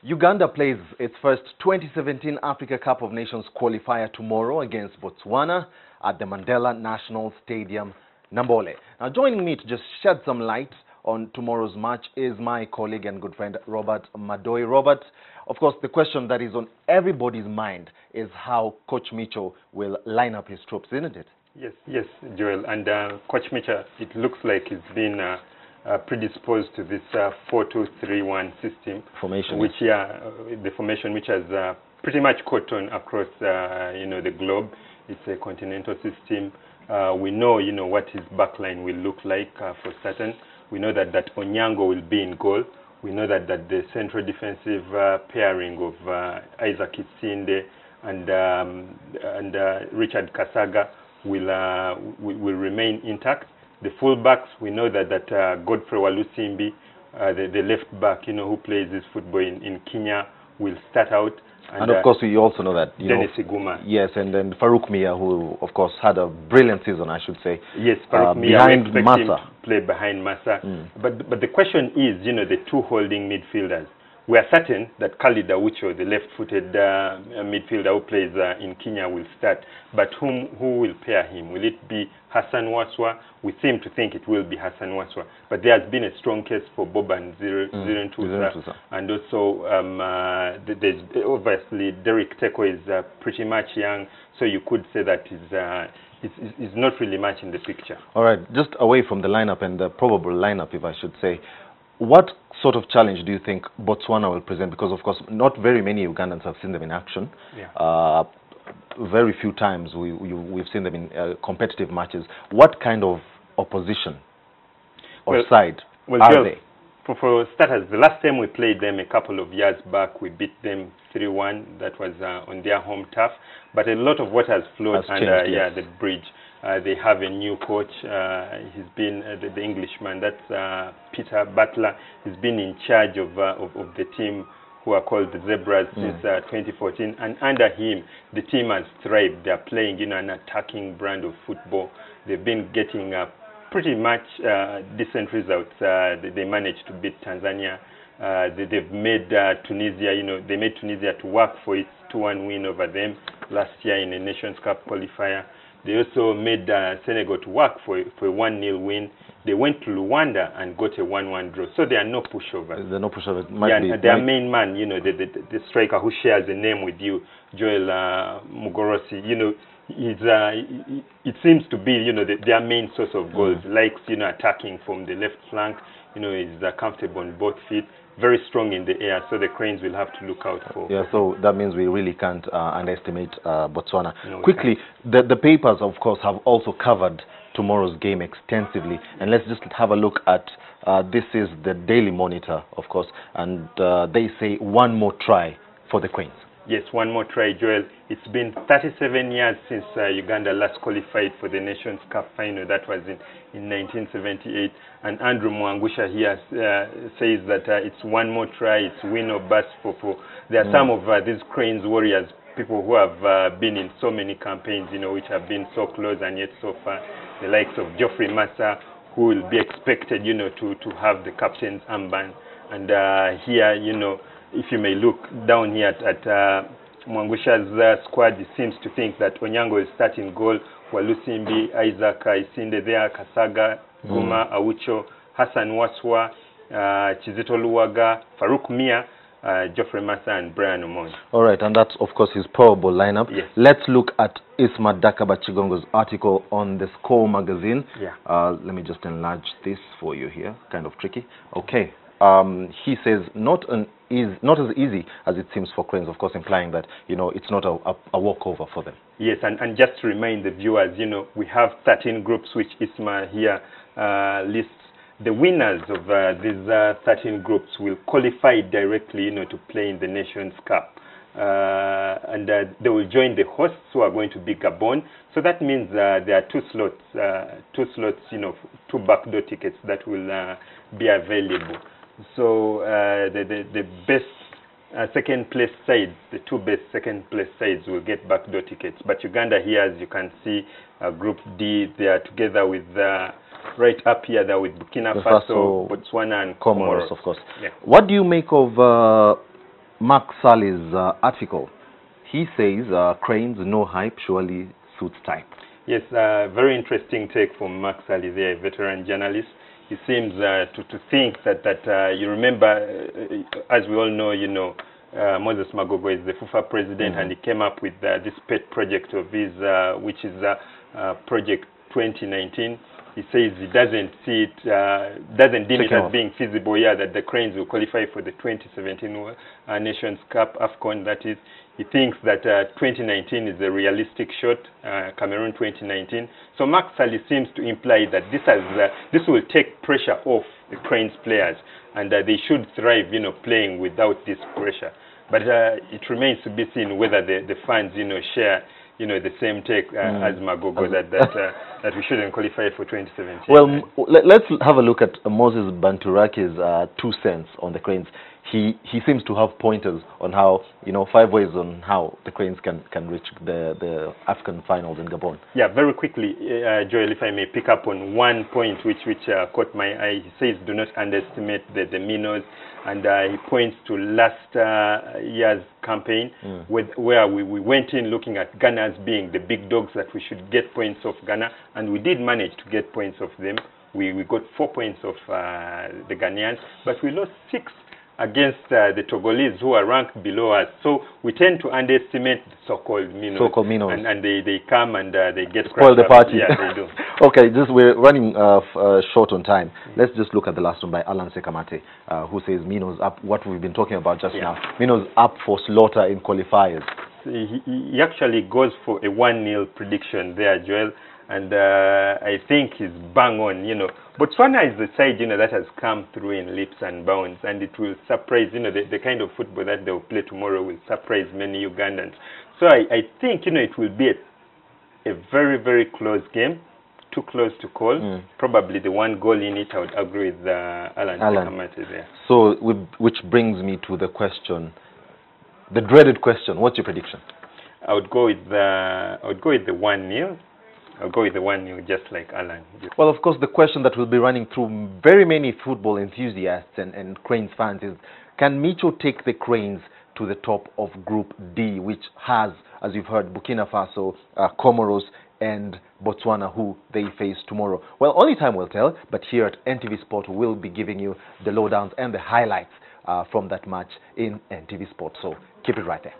Uganda plays its first 2017 Africa Cup of Nations qualifier tomorrow against Botswana at the Mandela National Stadium, Nambole. Now, joining me to just shed some light on tomorrow's match is my colleague and good friend, Robert Madoi. Robert, of course, the question that is on everybody's mind is how Coach Mitchell will line up his troops, isn't it? Yes, Joel. And Coach Mitchell, it looks like he's been predisposed to this 4-2-3-1 system Formation, which the formation which has pretty much caught on across the globe. It's a continental system. We know what his backline will look like for certain. We know that Onyango will be in goal. We know that the central defensive pairing of Isaac Itsinde and Richard Kasaga will remain intact. The fullbacks, we know that Godfrey Walusimbi, the left back, who plays this football in Kenya, will start out. And of course, we also know that Dennis Iguma. Yes, and then Farouk Mia, who of course had a brilliant season, I should say. Yes, Farouk Mia behind Massa. To play behind Massa. But the question is, the two holding midfielders. We are certain that Khalid Awucho, the left-footed midfielder who plays in Kenya, will start. But who will pair him? Will it be Hassan Waswa? We seem to think it will be Hassan Waswa. But there has been a strong case for Boban Zirentuza. And also, there's obviously Derek Teko is pretty much young, so you could say that he's not really much in the picture. All right, just away from the lineup and the probable lineup, if I should say, what sort of challenge do you think Botswana will present? Because, of course, not very many Ugandans have seen them in action. Yeah. Very few times we've seen them in competitive matches. What kind of opposition or side are they? For starters, the last time we played them a couple of years back, we beat them 3-1. That was on their home turf. But a lot of what has flowed under the bridge. They have a new coach. He's been the Englishman. That's Peter Butler. He's been in charge of the team who are called the Zebras since 2014. And under him, the team has thrived. They're playing an attacking brand of football. They've been getting pretty much decent results. They managed to beat Tanzania. They've made Tunisia. They made Tunisia to work for its 2-1 win over them last year in a Nations Cup qualifier. They also made Senegal to work for a 1-0 win. They went to Rwanda and got a 1-1 draw. So there are no pushovers. There are no pushovers. Their main man, the striker who shares a name with you, Joel Mugorosi, it seems to be, their main source of goals. Likes, attacking from the left flank, is comfortable on both feet. Very strong in the air, so the Cranes will have to look out for. Yeah, so that means we really can't underestimate Botswana. No, Quickly, the papers, of course, have also covered tomorrow's game extensively. And let's just have a look at, this is the Daily Monitor, of course, and they say one more try for the Cranes. Yes, one more try, Joel. It's been 37 years since Uganda last qualified for the Nations Cup final. That was in 1978. And Andrew Mwangusha here says that it's one more try, it's win or bust for. There are some of these Cranes warriors, people who have been in so many campaigns, which have been so close and yet so far. The likes of Geoffrey Massa, who will be expected, to have the captain's armband. And here, if you may look down here at Mwangusha's squad, it seems to think that Onyango is starting goal, Walusimbi, Isaac Itsinde there, Kasaga, Guma, Awucho, Hassan Waswa, Chizito Luwaga, Farouk Mia, Geoffrey Massa, and Brian Omondi. All right, and that's, of course, his probable lineup. Yes. Let's look at Isma Dakaba Chigongo's article on the Score magazine. Yeah. Let me just enlarge this for you here. Kind of tricky. Okay. He says not as easy as it seems for Cranes, of course, implying that, it's not a walkover for them. Yes, and just to remind the viewers, we have 13 groups which Isma here lists. The winners of these 13 groups will qualify directly, to play in the Nations Cup. And they will join the hosts, who are going to be Gabon. So that means there are two slots, two backdoor tickets that will be available. So the best second place sides, the two best second place sides will get backdoor tickets. But Uganda here, as you can see, Group D, they are together with right up here there with Burkina Faso, Botswana, and Comoros, of course. Yeah. What do you make of Mark Sally's article. He says, Cranes, no hype, surely suits type. Yes, very interesting take from Mark Sally there, a veteran journalist. He seems to think that you remember, as we all know, Moses Magogo is the FUFA president, and he came up with this pet project of his, which is Project 2019. He says he doesn't see it, doesn't deem it as being feasible, that the Cranes will qualify for the 2017 Nations Cup AFCON, that is. He thinks that 2019 is a realistic shot, Cameroon 2019. So Mark Sally seems to imply that this will take pressure off the Cranes players, and they should thrive, playing without this pressure. But it remains to be seen whether the fans, share the same take as Magogo, that we shouldn't qualify for 2017. Well, let's have a look at Moses Banturaki's 2 cents on the Cranes. He seems to have pointers on how, 5 ways on how the Cranes can reach the African finals in Gabon. Yeah, very quickly, Joel, if I may pick up on one point which caught my eye. He says do not underestimate the minnows, and he points to last year's campaign where we went in looking at Ghana as being the big dogs, that we should get points off Ghana, and we did manage to get points off them. We got 4 points off the Ghanaians, but we lost 6 against the Togolese, who are ranked below us. So we tend to underestimate the so-called minnows. And they come and they get spoil the party. Yeah, they do. Okay, we're running short on time. Let's just look at the last one by Alan Sekamate, who says minnows up, what we've been talking about just now. Minnows up for slaughter in qualifiers. He actually goes for a 1-0 prediction there, Joel. And I think he's bang on, Botswana is the side, that has come through in leaps and bounds, and it will surprise, the kind of football that they'll play tomorrow will surprise many Ugandans. So I think, it will be a very, very close game, too close to call. Probably the 1 goal in it, I would agree with Alan Sekamate there. So, which brings me to the question, the dreaded question. What's your prediction? I would go with the 1-0. I'll go with the 1-0, just like Alan. Well, of course, the question that will be running through very many football enthusiasts and Cranes fans is, can Micho take the Cranes to the top of Group D, which has, as you've heard, Burkina Faso, Comoros, and Botswana, who they face tomorrow? Well, only time will tell, but here at NTV Sport, we'll be giving you the lowdowns and the highlights from that match in NTV Sport. So keep it right there.